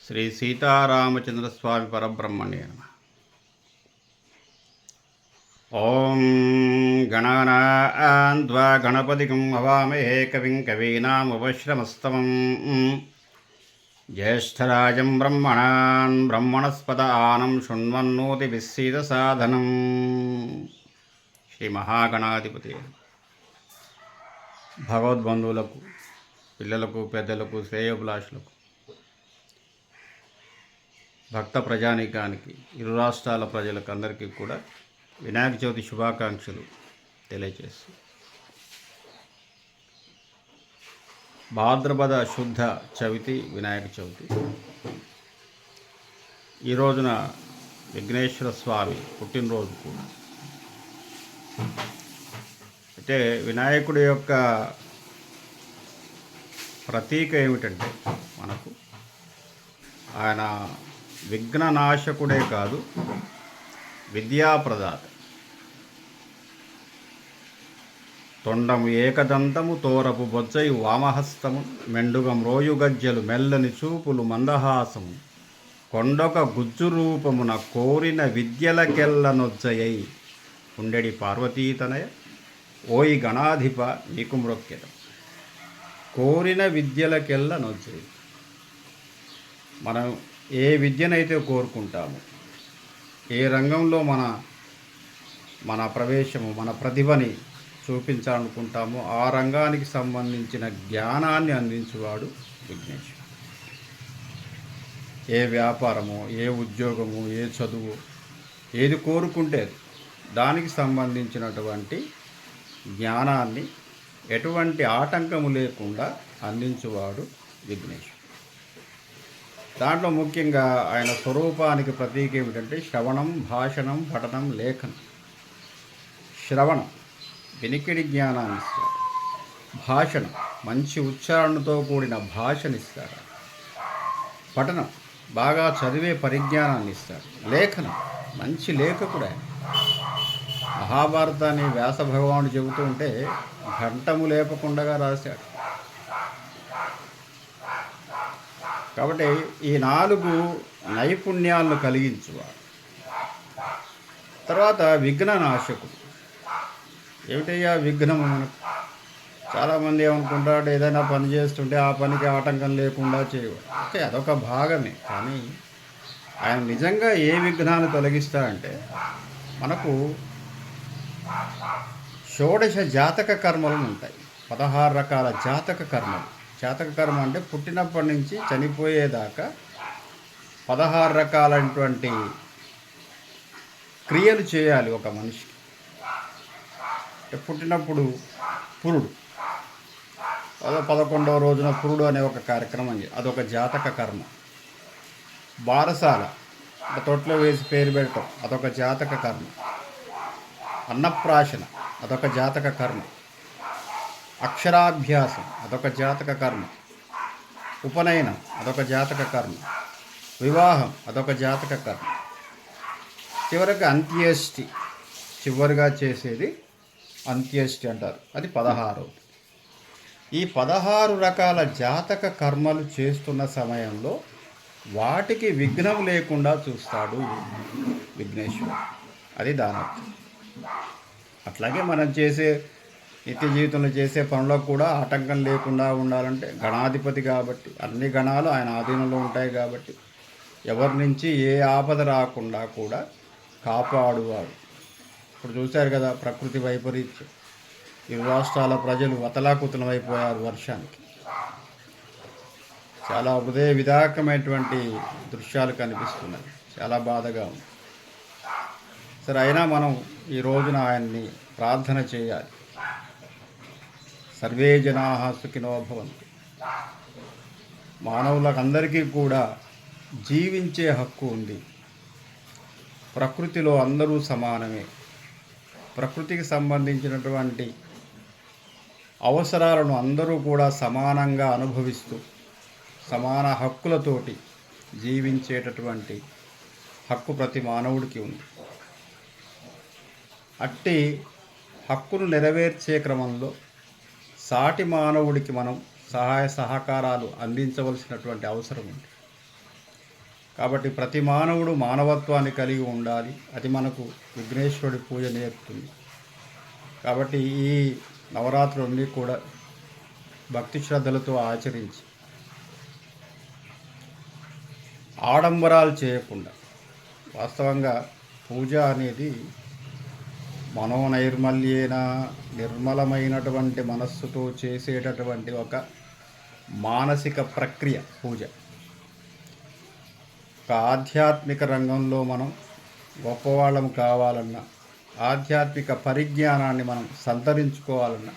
శ్రీ సీతారామచంద్ర స్వామి పరబ్రహ్మణ్య నమః. ఓం గణానాన్వా గణపతిగం హవామహే కవిం కవీనాముపశ్రమస్తమం జ్యేష్ఠరాజం బ్రహ్మణాన్ బ్రహ్మణస్పద ఆనం శృణ్వన్నోతిభిస్సీద సాధనం. శ్రీ మహాగణాధిపతి భగవద్బంధువులకు, పిల్లలకు, పెద్దలకు, శ్రేయోభిలాషులకు, భక్త ప్రజానీకానికి, ఇరు రాష్ట్రాల ప్రజలకు అందరికీ కూడా వినాయక చవితి శుభాకాంక్షలు తెలియజేస్తూ, భాద్రపద శుద్ధ చవితి వినాయక చవితి ఈ రోజున విఘ్నేశ్వర స్వామి పుట్టినరోజు కూడా. అయితే వినాయకుడి యొక్క ప్రతీక ఏమిటంటే, మనకు ఆయన విఘ్ననాశకుడే కాదు, విద్యాప్రదాత. తొండము ఏకదంతము తోరపు బొజ్జయు వామహస్తము మెండుగం రోయుగజ్జలు మెల్లని చూపులు మందహాసము కొండొక గుజ్జు రూపమున కోరిన విద్యలకెల్లనొజ్జయై ఉండెడి పార్వతీతనయ ఓయి గణాధిప నీకు మ్రొక్కెదం. కోరిన విద్యలకెల్లనొజ్జయి. మనం ఏ విద్యనైతే కోరుకుంటామో, ఏ రంగంలో మన ప్రవేశము, మన ప్రతిభని చూపించాలనుకుంటామో ఆ రంగానికి సంబంధించిన జ్ఞానాన్ని అందించేవాడు విఘ్నేశ్వరుడు. ఏ వ్యాపారము, ఏ ఉద్యోగము, ఏ చదువు, ఏది కోరుకుంటే దానికి సంబంధించినటువంటి జ్ఞానాన్ని ఎటువంటి ఆటంకము లేకుండా అందించేవాడు విఘ్నేశ్వరుడు. దాంట్లో ముఖ్యంగా ఆయన స్వరూపానికి ప్రతీక ఏమిటంటే శ్రవణం, భాషణం, పఠనం, లేఖనం. శ్రవణం వినికిడి జ్ఞానాన్ని ఇస్తాడు. భాషణం మంచి ఉచ్చారణతో కూడిన భాషనిస్తాడు. పఠనం బాగా చదివే పరిజ్ఞానాన్ని ఇస్తాడు. లేఖనం మంచి లేఖకుడు ఆయన. మహాభారతాన్ని వ్యాస భగవానుడు చెబుతూ ఉంటే ఘంటము లేపకుండా రాశాడు. కాబట్టి ఈ 4 నైపుణ్యాలను కలిగించువాడు. తర్వాత విఘ్ననాశకుడు. ఏమిటయ్యా విఘ్నము? మనకు చాలామంది ఏమనుకుంటాడు, ఏదైనా పని చేస్తుంటే ఆ పనికి ఆటంకం లేకుండా చేయవాడు. ఓకే, అదొక భాగమే. కానీ ఆయన నిజంగా ఏ విఘ్నాన్ని తొలగిస్తాడంటే, మనకు షోడశ జాతక కర్మలు ఉంటాయి. 16 రకాల జాతక కర్మలు. జాతక కర్మ అంటే పుట్టినప్పటి నుంచి చనిపోయేదాకా 16 రకాలైనటువంటి క్రియలు చేయాలి ఒక మనిషికి. పుట్టినప్పుడు పురుడు, 11వ రోజున పురుడు అనే ఒక కార్యక్రమం, అదొక జాతక కర్మ. బారసాల తొట్లో వేసి పేరు పెట్టడం, అదొక జాతక కర్మ. అన్నప్రాశన అదొక జాతక కర్మ. అక్షరాభ్యాసం అదొక జాతక కర్మ. ఉపనయనం అదొక జాతక కర్మ. వివాహం అదొక జాతక కర్మ. చివరికి అంత్యేష్టి, చివరిగా చేసేది అంత్యేష్టి అంటారు. అది 16వ. ఈ 16 రకాల జాతక కర్మలు చేస్తున్న సమయంలో వాటికి విఘ్నం లేకుండా చూస్తాడు విఘ్నేశ్వరుడు. అది దాని అర్థం. అట్లాగే మనం చేసే నిత్య జీవితంలో చేసే పనులకు కూడా ఆటంకం లేకుండా ఉండాలంటే గణాధిపతి కాబట్టి, అన్ని గణాలు ఆయన ఆధీనంలో ఉంటాయి కాబట్టి ఎవరి నుంచి ఏ ఆపద రాకుండా కూడా కాపాడువాడు. ఇప్పుడు చూశారు కదా ప్రకృతి వైపరీత్యం. ఇరు రాష్ట్రాల ప్రజలు అతలాకుతలమైపోయారు వర్షానికి. చాలా హృదయ విదారకమైనటువంటి దృశ్యాలు కనిపిస్తున్నాయి. చాలా బాధగా ఉంది. సరే, అయినా మనం ఈ రోజున ఆయన్ని ప్రార్థన చేయాలి. సర్వే జనాః సుఖినో భవంతు. మానవులకందరికీ కూడా జీవించే హక్కు ఉంది. ప్రకృతిలో అందరూ సమానమే. ప్రకృతికి సంబంధించినటువంటి అవసరాలను అందరూ కూడా సమానంగా అనుభవిస్తూ సమాన హక్కులతోటి జీవించేటటువంటి హక్కు ప్రతి మానవుడికి ఉంది. అట్టి హక్కును నెరవేర్చే క్రమంలో సాటి మానవుడికి మనం సహాయ సహకారాలు అందించవలసినటువంటి అవసరం ఉంది. కాబట్టి ప్రతి మానవుడు మానవత్వాన్ని కలిగి ఉండాలి. అది మనకు విఘ్నేశ్వరుడి పూజ నేర్పుతుంది. కాబట్టి ఈ నవరాత్రులన్నీ కూడా భక్తి శ్రద్ధలతో ఆచరించి ఆడంబరాలు చేయకుండా, వాస్తవంగా పూజ అనేది మనోనైర్మల్యేన నిర్మలమైనటువంటి మనస్సుతో చేసేటటువంటి ఒక మానసిక ప్రక్రియ పూజ. ఒక ఆధ్యాత్మిక రంగంలో మనం గొప్పవాళ్ళం కావాలన్నా, ఆధ్యాత్మిక పరిజ్ఞానాన్ని మనం సంతరించుకోవాలన్నా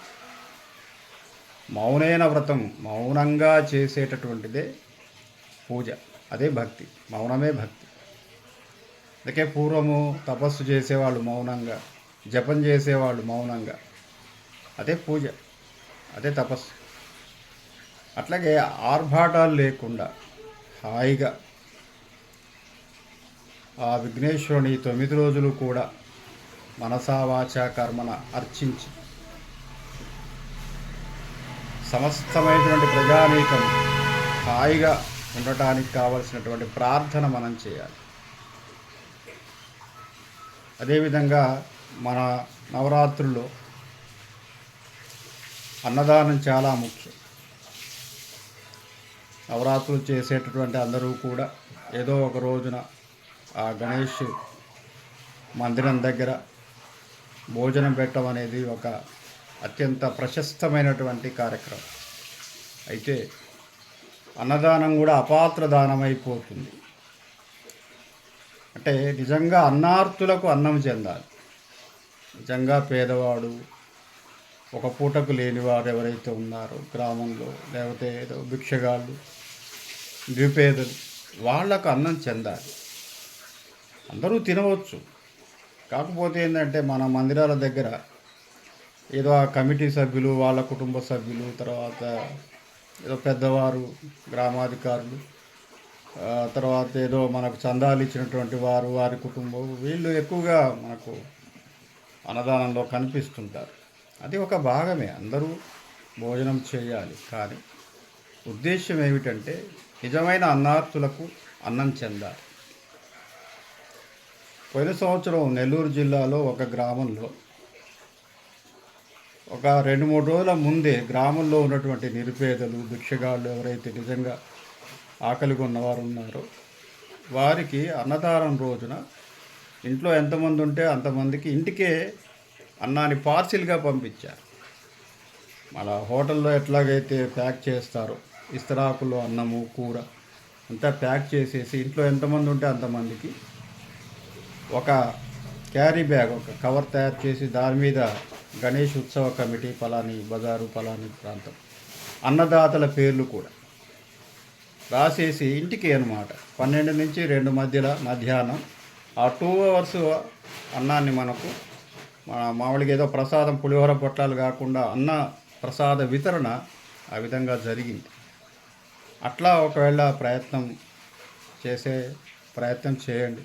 మౌనైన వ్రతం, మౌనంగా చేసేటటువంటిదే పూజ. అదే భక్తి. మౌనమే భక్తి. అందుకే పూర్వము తపస్సు చేసేవాళ్ళు మౌనంగా, జపం చేసేవాళ్ళు మౌనంగా. అదే పూజ, అదే తపస్సు. అట్లాగే ఆర్భాటాలు లేకుండా హాయిగా ఆ విఘ్నేశ్వరుని 9 రోజులు కూడా మనసా వాచా కర్మన అర్చించి సమస్తమైనటువంటి ప్రజానీకం హాయిగా ఉండటానికి కావలసినటువంటి ప్రార్థన మనం చేయాలి. అదేవిధంగా మన నవరాత్రుల్లో అన్నదానం చాలా ముఖ్యం. నవరాత్రులు చేసేటటువంటి అందరూ కూడా ఏదో ఒక రోజున ఆ గణేష్ మందిరం దగ్గర భోజనం పెట్టడం అనేది ఒక అత్యంత ప్రశస్తమైనటువంటి కార్యక్రమం. అయితే అన్నదానం కూడా అపాత్ర దానం అయిపోతుంది. అంటే నిజంగా అన్నార్తులకు అన్నం చెందాలి. నిజంగా పేదవాడు, ఒక పూటకు లేనివారు ఎవరైతే ఉన్నారో గ్రామంలో, లేకపోతే ఏదో భిక్షగాళ్ళు, నిరుపేదలు, వాళ్లకు అన్నం చెందాలి. అందరూ తినవచ్చు. కాకపోతే ఏంటంటే మన మందిరాల దగ్గర ఏదో ఆ కమిటీ సభ్యులు, వాళ్ళ కుటుంబ సభ్యులు, తర్వాత ఏదో పెద్దవారు, గ్రామాధికారులు, తర్వాత ఏదో మనకు చందాలు ఇచ్చినటువంటి వారు, వారి కుటుంబం, వీళ్ళు ఎక్కువగా మనకు అన్నదానంలో కనిపిస్తుంటారు. అది ఒక భాగమే, అందరూ భోజనం చేయాలి. కానీ ఉద్దేశం ఏమిటంటే నిజమైన అన్నార్తులకు అన్నం చెందాలి. పోయిన సంవత్సరం నెల్లూరు జిల్లాలో ఒక గ్రామంలో ఒక 2-3 రోజుల ముందే గ్రామంలో ఉన్నటువంటి నిరుపేదలు, భిక్షగాళ్ళు ఎవరైతే నిజంగా ఆకలిగా ఉన్నవారు ఉన్నారో వారికి అన్నదానం రోజున ఇంట్లో ఎంతమంది ఉంటే అంతమందికి ఇంటికే అన్నాన్ని పార్సిల్గా పంపించారు. మన హోటల్లో ఎట్లాగైతే ప్యాక్ చేస్తారో ఇస్తరాకుల్లో అన్నము, కూర అంతా ప్యాక్ చేసేసి ఇంట్లో ఎంతమంది ఉంటే అంతమందికి ఒక క్యారీ బ్యాగ్, ఒక కవర్ తయారు చేసి దాని మీద గణేష్ ఉత్సవ కమిటీ పలాని బజారు, పలాని ప్రాంతం, అన్నదాతల పేర్లు కూడా రాసేసి ఇంటికి అన్నమాట 12 నుంచి 2 మధ్యలో మధ్యాహ్నం ఆ 2 అవర్స్ అన్నాన్ని మనకు మామూలుగా ఏదో ప్రసాదం పులిహోర పొట్లాలు కాకుండా అన్న ప్రసాద వితరణ ఆ విధంగా జరిగింది. అట్లా ఒకవేళ ప్రయత్నం చేయండి.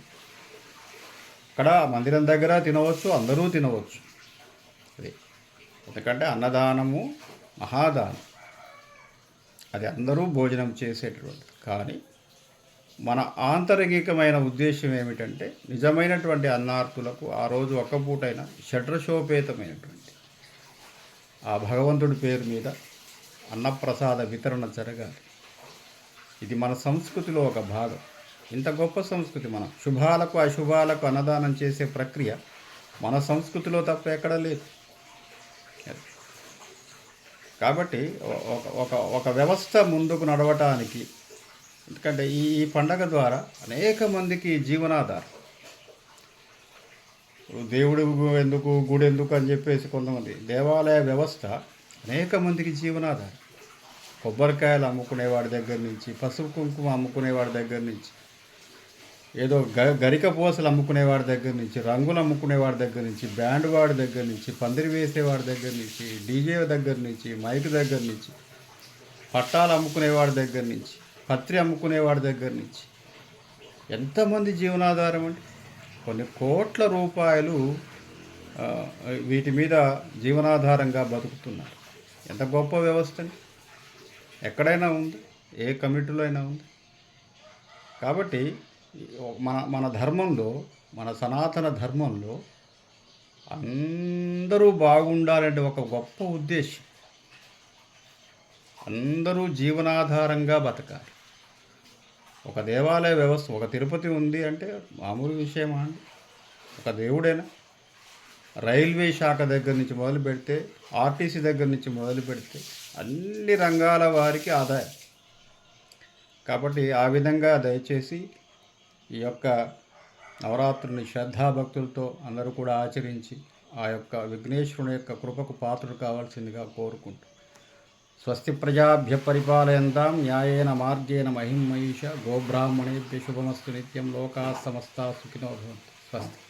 అక్కడ మందిరం దగ్గర తినవచ్చు, అందరూ తినవచ్చు. అది ఎందుకంటే అన్నదానము మహాదానం, అది అందరూ భోజనం చేసేటటువంటిది. కానీ మన ఆంతరంగికమైన ఉద్దేశం ఏమిటంటే నిజమైనటువంటి అన్నార్తులకు ఆ రోజు ఒక్క పూటైనా షడ్రశోపేతమైనటువంటి ఆ భగవంతుడి పేరు మీద అన్నప్రసాద వితరణ జరగాలి. ఇది మన సంస్కృతిలో ఒక భాగం. ఇంత గొప్ప సంస్కృతి, మనం శుభాలకు అశుభాలకు అన్నదానం చేసే ప్రక్రియ మన సంస్కృతిలో తప్ప ఎక్కడ లేదు. కాబట్టి ఒక వ్యవస్థ ముందుకు నడవటానికి, ఎందుకంటే ఈ పండగ ద్వారా అనేక మందికి జీవనాధారం. దేవుడు ఎందుకు, గుడి ఎందుకు అని చెప్పేసి కొంతమంది, దేవాలయ వ్యవస్థ అనేక మందికి జీవనాధారం. కొబ్బరికాయలు అమ్ముకునేవాడి దగ్గర నుంచి, పసుపు కుంకుమ అమ్ముకునేవాడి దగ్గర నుంచి, ఏదో గరిక పూసలు అమ్ముకునేవాడి దగ్గర నుంచి, రంగులు అమ్ముకునేవాడి దగ్గర నుంచి, బ్యాండ్ వాడి దగ్గర నుంచి, పందిరి వేసేవాడి దగ్గర నుంచి, డీజే దగ్గర నుంచి, మైక్ దగ్గర నుంచి, పట్టాలు అమ్ముకునేవాడి దగ్గర నుంచి, పత్రి అమ్ముకునేవాడి దగ్గర నుంచి ఎంతమంది జీవనాధారం అంటే కొన్ని కోట్ల రూపాయలు వీటి మీద జీవనాధారంగా బతుకుతున్నారు. ఎంత గొప్ప వ్యవస్థని ఎక్కడైనా ఉంది, ఏ కమిటీలో అయినా ఉంది. కాబట్టి మన మన ధర్మంలో, మన సనాతన ధర్మంలో అందరూ బాగుండాలంటే ఒక గొప్ప ఉద్దేశం. అందరూ జీవనాధారంగా బతకాలి. ఒక దేవాలయ వ్యవస్థ, ఒక తిరుపతి ఉంది అంటే మామూలు విషయమా అండి? ఒక దేవుడేనా? రైల్వే శాఖ దగ్గర నుంచి మొదలు పెడితే, ఆర్టీసీ దగ్గర నుంచి మొదలు పెడితే అన్ని రంగాల వారికి ఆదాయం. కాబట్టి ఆ విధంగా దయచేసి ఈ యొక్క నవరాత్రుని శ్రద్ధాభక్తులతో అందరూ కూడా ఆచరించి ఆ యొక్క విఘ్నేశ్వరుని యొక్క కృపకు పాత్రలు కావాల్సిందిగా కోరుకుంటూ, స్వస్తి ప్రజాభ్య పరిపాలయంతాం న్యాయేన మార్గేణ మహిమహీష గోబ్రాహ్మణేభ్య శుభమస్తు నిత్యం లోకా సమస్తా సుఖినో భవంతు. స్వస్తి.